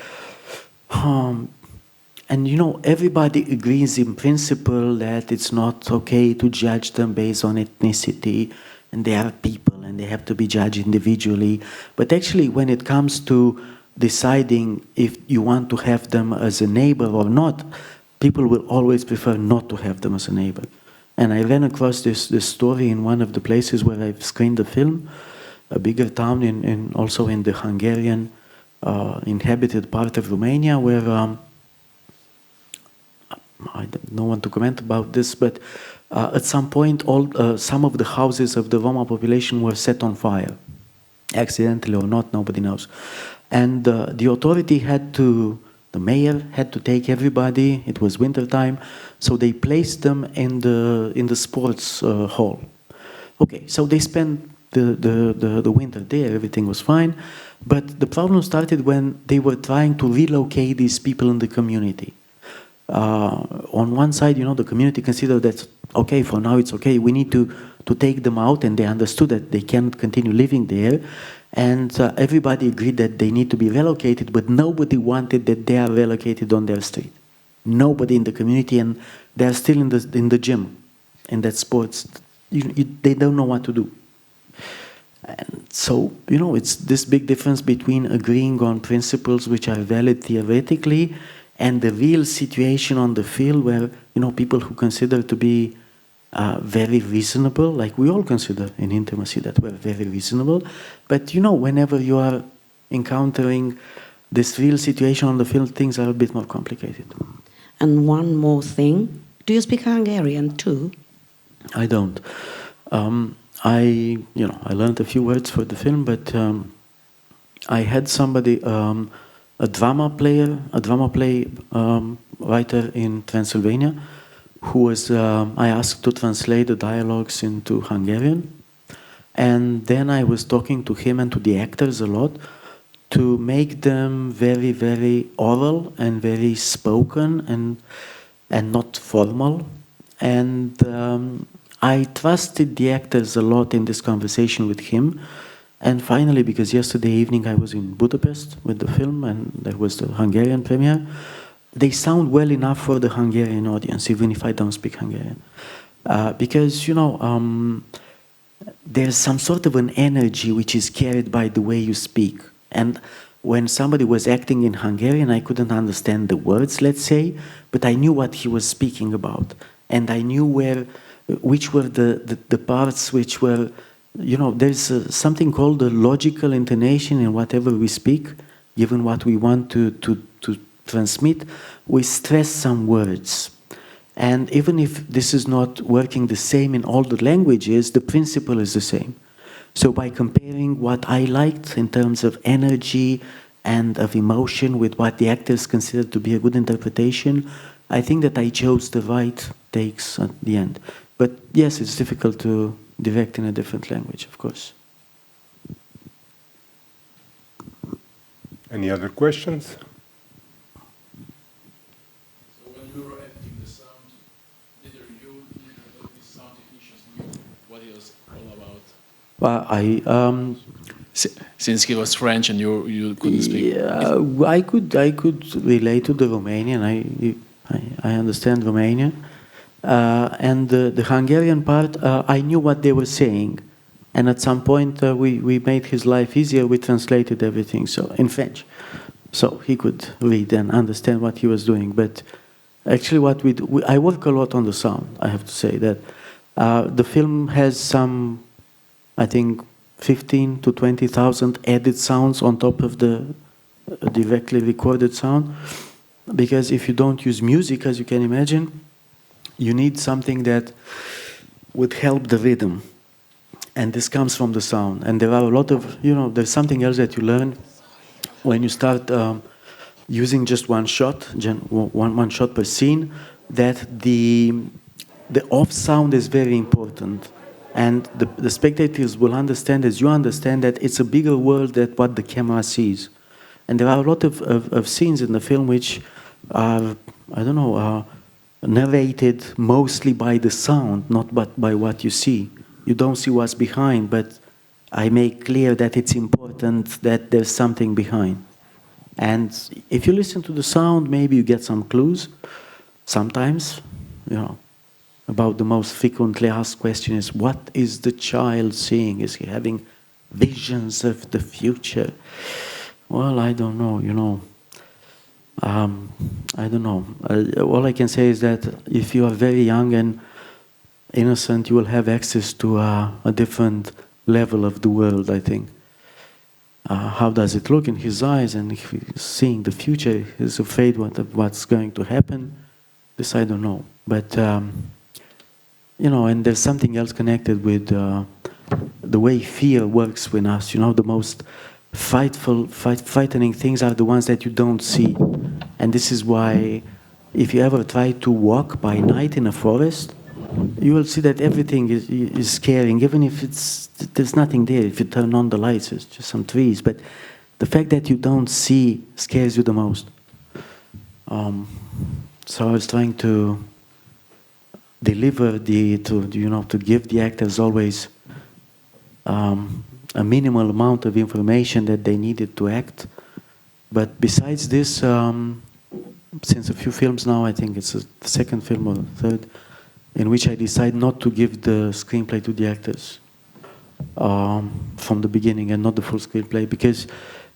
and you know, everybody agrees in principle that it's not okay to judge them based on ethnicity, and they are people and they have to be judged individually. But actually, when it comes to deciding if you want to have them as a neighbor or not, people will always prefer not to have them as a neighbor. And I ran across this story in one of the places where I've screened the film, a bigger town also in the Hungarian inhabited part of Romania, where I don't want to comment about this, but at some point some of the houses of the Roma population were set on fire, accidentally or not, nobody knows. And the authority the mayor had to take everybody. It was winter time, so they placed them in the sports hall. Okay, so they spent the winter there. Everything was fine, but the problem started when they were trying to relocate these people in the community. On one side, you know, the community considered that okay, for now it's okay. We need to take them out, and they understood that they can't continue living there. And everybody agreed that they need to be relocated, but nobody wanted that they are relocated on their street. Nobody in the community, and they are still in the gym, in that sports. They don't know what to do. And so, you know, it's this big difference between agreeing on principles which are valid theoretically and the real situation on the field where, you know, people who consider to be very reasonable, like we all consider in intimacy that we're very reasonable. But, you know, whenever you are encountering this real situation on the field, things are a bit more complicated. And one more thing. Do you speak Hungarian too? I don't. I learned a few words for the film, but I had somebody, a drama play writer in Transylvania, who was, I asked to translate the dialogues into Hungarian. And then I was talking to him and to the actors a lot to make them very, very oral and very spoken and not formal. And I trusted the actors a lot in this conversation with him. And finally, because yesterday evening I was in Budapest with the film and there was the Hungarian premiere, they sound well enough for the Hungarian audience, even if I don't speak Hungarian. Because, you know, there's some sort of an energy which is carried by the way you speak. And when somebody was acting in Hungarian, I couldn't understand the words, let's say, but I knew what he was speaking about. And I knew which were the parts which were, there's something called the logical intonation in whatever we speak, given what we want to transmit, we stress some words. And even if this is not working the same in all the languages, the principle is the same. So by comparing what I liked in terms of energy and of emotion with what the actors considered to be a good interpretation, I think that I chose the right takes at the end. But yes, it's difficult to direct in a different language, of course. Any other questions? So when you were editing the sound, neither you nor the sound technicians knew what it was all about? Well, Since he was French and you couldn't speak. Yeah, I could relate to the Romanian. I understand Romanian, and the Hungarian part. I knew what they were saying, and at some point we made his life easier. We translated everything in French, so he could read and understand what he was doing. But actually, what we do, I work a lot on the sound. I have to say that the film has some, I think, 15 to 20,000 added sounds on top of the directly recorded sound. Because if you don't use music, as you can imagine, you need something that would help the rhythm. And this comes from the sound. And there are a lot of, there's something else that you learn when you start using just one shot, one shot per scene, that the off sound is very important. And the spectators will understand, as you understand, that it's a bigger world than what the camera sees. And there are a lot of scenes in the film which are, narrated mostly by the sound, not by what you see. You don't see what's behind, but I make clear that it's important that there's something behind. And if you listen to the sound, maybe you get some clues. Sometimes, about the most frequently asked question is, what is the child seeing? Is he having visions of the future? Well, I don't know, I don't know. All I can say is that if you are very young and innocent, you will have access to a different level of the world, I think. How does it look in his eyes? And if he's seeing the future, he's afraid what's going to happen. This I don't know. But and there's something else connected with the way fear works with us. The most frightening things are the ones that you don't see. And this is why if you ever try to walk by night in a forest, you will see that everything is scaring, even if there's nothing there. If you turn on the lights, it's just some trees. But the fact that you don't see scares you the most. So I was trying to deliver to give the actors always a minimal amount of information that they needed to act. But besides this, since a few films now, I think it's the second film or the third, in which I decide not to give the screenplay to the actors from the beginning and not the full screenplay, because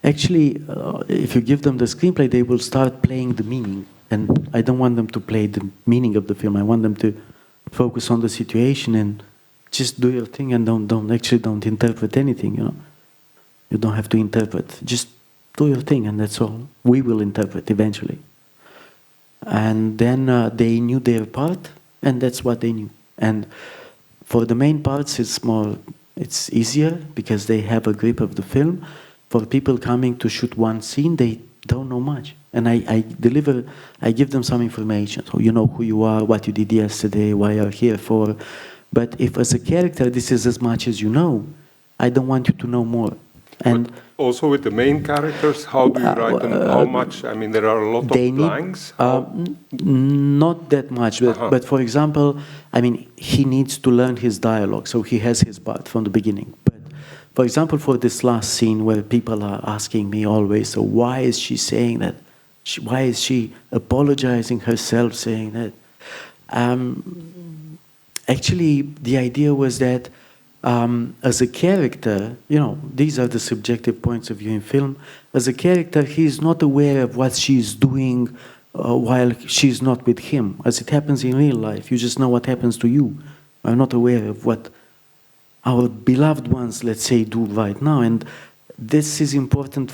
actually, if you give them the screenplay, they will start playing the meaning. And I don't want them to play the meaning of the film. I want them to focus on the situation and just do your thing and don't interpret anything, You don't have to interpret. Just do your thing and that's all. We will interpret eventually. And then they knew their part and that's what they knew. And for the main parts, it's easier because they have a grip of the film. For people coming to shoot one scene, they don't know much. And I give them some information. So you know who you are, what you did yesterday, why you're here for. But if as a character, this is as much as you know, I don't want you to know more. And but also with the main characters, how do you write them? How much? I mean, there are a lot of blanks. Not that much. But for example, I mean, he needs to learn his dialogue. So he has his part from the beginning. But for example, for this last scene where people are asking me always, so why is she saying that? Why is she apologizing herself, saying that? Actually, the idea was that as a character, you know, these are the subjective points of view in film. As a character, he is not aware of what she's doing while she's not with him. As it happens in real life, you just know what happens to you. I'm not aware of what our beloved ones, let's say, do right now. And this is important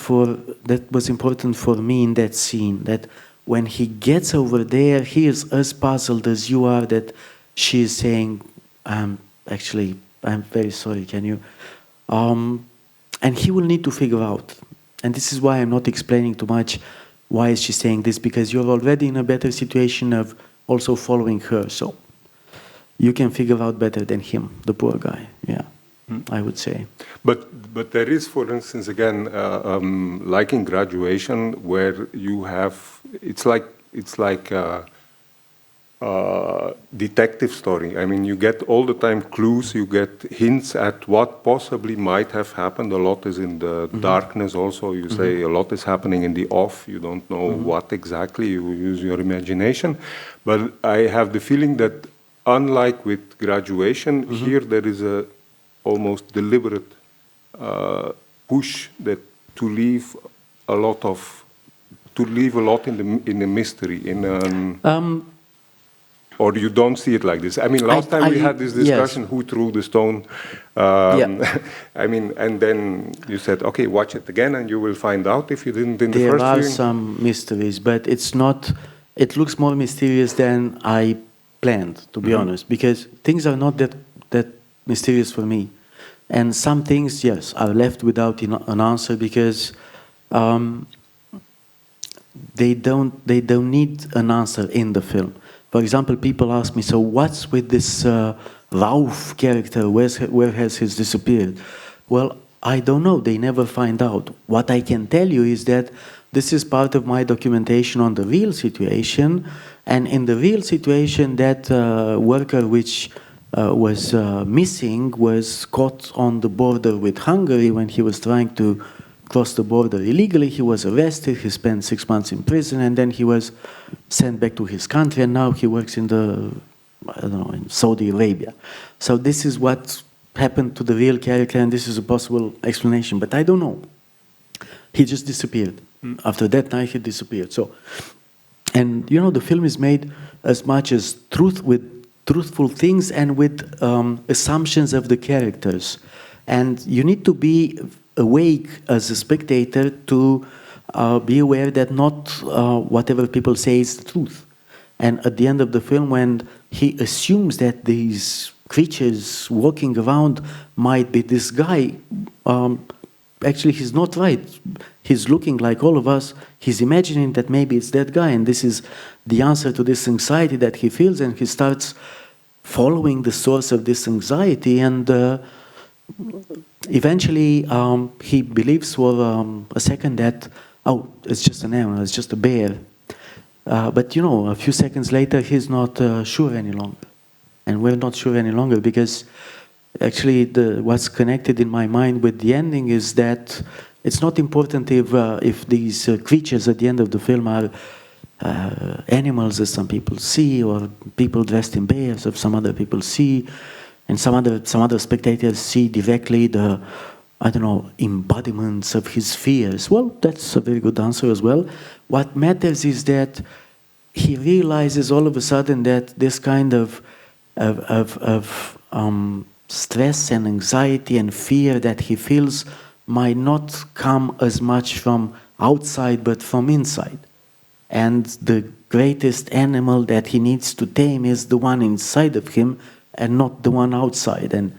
that was important for me in that scene, that when he gets over there, he is as puzzled as you are, that she is saying, actually, I'm very sorry, can you? And he will need to figure out. And this is why I'm not explaining too much why is she saying this, because you're already in a better situation of also following her. So you can figure out better than him, the poor guy, yeah, I would say. But there is, for instance, again, like in Graduation, where you have, it's like detective story. I mean, you get all the time clues, you get hints at what possibly might have happened. A lot is in the darkness also. You say a lot is happening in the off. You don't know what exactly. You use your imagination. But I have the feeling that unlike with Graduation, here there is a almost deliberate push that to leave a lot in the mystery, or you don't see it like this. I mean, last time we had this discussion, yes. Who threw the stone? I mean, and then you said, okay, watch it again and you will find out if you didn't in the first viewing. There are some mysteries, but it's not, it looks more mysterious than I planned, to be honest, because things are not that mysterious for me. And some things, yes, are left without an answer because they don't need an answer in the film. For example, people ask me, so what's with this Rauf character? Where has he disappeared? Well, I don't know. They never find out. What I can tell you is that this is part of my documentation on the real situation. And in the real situation, that worker which was missing was caught on the border with Hungary when he was trying to cross the border illegally. He was arrested, he spent 6 months in prison, and then he was sent back to his country, and now he works in in Saudi Arabia. So this is what happened to the real character, and this is a possible explanation, but I don't know. He just disappeared. After that night, he disappeared. So, and you know, the film is made as much as truthful things and with assumptions of the characters. And you need to be awake as a spectator to be aware that not whatever people say is the truth. And at the end of the film, when he assumes that these creatures walking around might be this guy, actually he's not right. He's looking like all of us. He's imagining that maybe it's that guy, and this is the answer to this anxiety that he feels, and he starts following the source of this anxiety, and eventually he believes for a second that, oh, it's just an animal, it's just a bear. But you know, a few seconds later, he's not sure any longer. And we're not sure any longer because actually what's connected in my mind with the ending is that it's not important if these creatures at the end of the film are animals as some people see, or people dressed in bears as some other people see, and some other spectators see directly the, I don't know, embodiments of his fears. Well, that's a very good answer as well. What matters is that he realizes all of a sudden that this kind of stress and anxiety and fear that he feels might not come as much from outside but from inside. And the greatest animal that he needs to tame is the one inside of him and not the one outside. And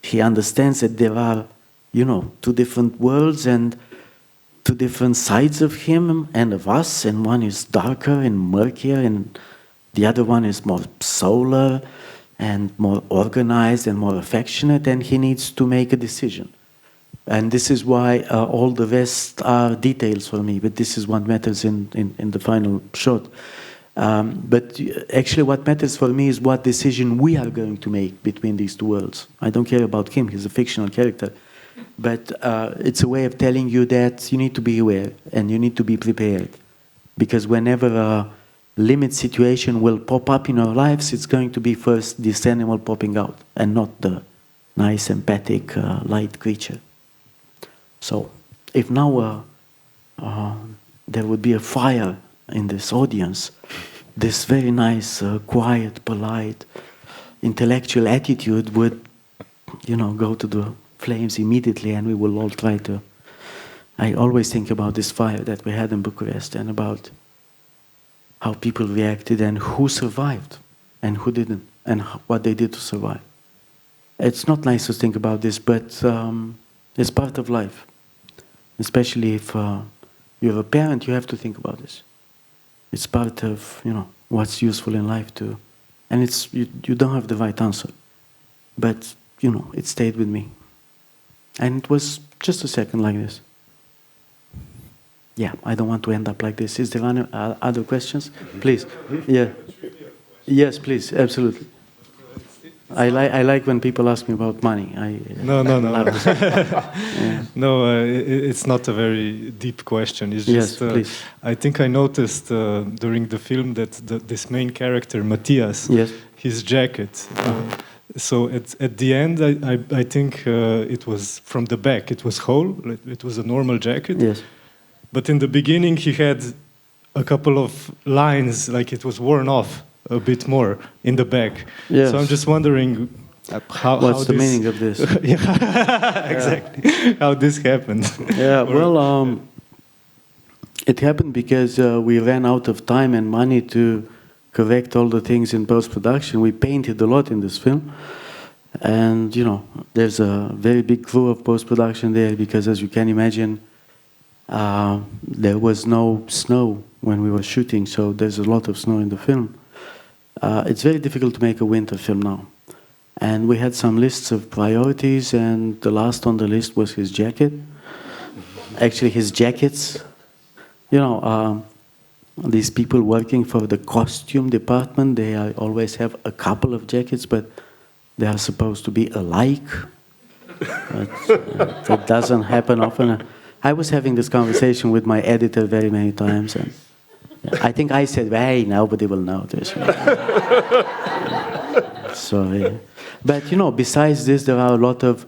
he understands that there are, you know, two different worlds and two different sides of him and of us, and one is darker and murkier, and the other one is more solar and more organized and more affectionate, and he needs to make a decision. And this is why all the rest are details for me, but this is what matters in the final shot. But actually what matters for me is what decision we are going to make between these two worlds. I don't care about him, he's a fictional character. But it's a way of telling you that you need to be aware and you need to be prepared. Because whenever a limit situation will pop up in our lives, it's going to be first this animal popping out and not the nice, empathic, light creature. So, if now there would be a fire in this audience, this very nice, quiet, polite, intellectual attitude would, go to the flames immediately, and we will all try to. I always think about this fire that we had in Bucharest and about how people reacted and who survived and who didn't and what they did to survive. It's not nice to think about this, but it's part of life. Especially if you're a parent, you have to think about this. It's part of, what's useful in life too. And it's you don't have the right answer. But, it stayed with me. And it was just a second like this. Yeah, I don't want to end up like this. Is there any other questions? Please. Yeah. Yes, please, absolutely. I like when people ask me about money. No. Yeah. No, it's not a very deep question. It's Yes, just, please. I think I noticed during the film that this main character, Matthias, Yes. his jacket. So at the end, I think it was from the back. It was whole. It was a normal jacket. Yes. But in the beginning, he had a couple of lines, like it was worn off a bit more in the back. Yes. So I'm just wondering What's the meaning of this? Yeah, exactly. How this happened. Yeah, well, it happened because we ran out of time and money to correct all the things in post-production. We painted a lot in this film. And, there's a very big crew of post-production there because, as you can imagine, there was no snow when we were shooting, so there's a lot of snow in the film. It's very difficult to make a winter film now. And we had some lists of priorities, and the last on the list was his jacket. Actually, his jackets. These people working for the costume department, they always have a couple of jackets, but they are supposed to be alike. But, that doesn't happen often. I was having this conversation with my editor very many times, and I think I said, hey, nobody will notice. Sorry. But, besides this, there are a lot of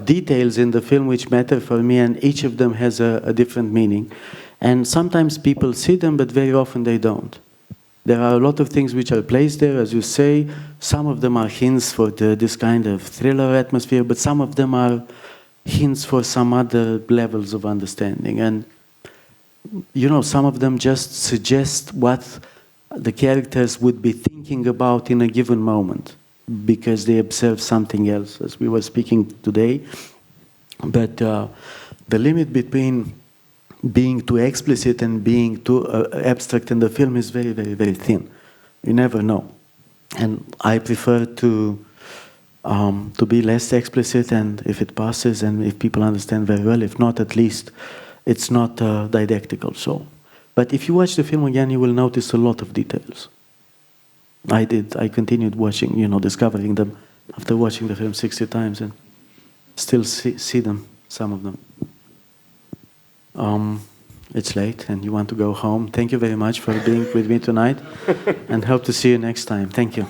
details in the film which matter for me, and each of them has a different meaning. And sometimes people see them, but very often they don't. There are a lot of things which are placed there, as you say. Some of them are hints for this kind of thriller atmosphere, but some of them are hints for some other levels of understanding. And, some of them just suggest what the characters would be thinking about in a given moment, because they observe something else, as we were speaking today. But the limit between being too explicit and being too abstract in the film is very, very, very thin. You never know. And I prefer to be less explicit, and if it passes and if people understand very well, if not, at least it's not didactical. So, but if you watch the film again, you will notice a lot of details. I did. I continued watching, discovering them after watching the film 60 times, and still see them, some of them. It's late and you want to go home. Thank you very much for being with me tonight, and hope to see you next time. Thank you.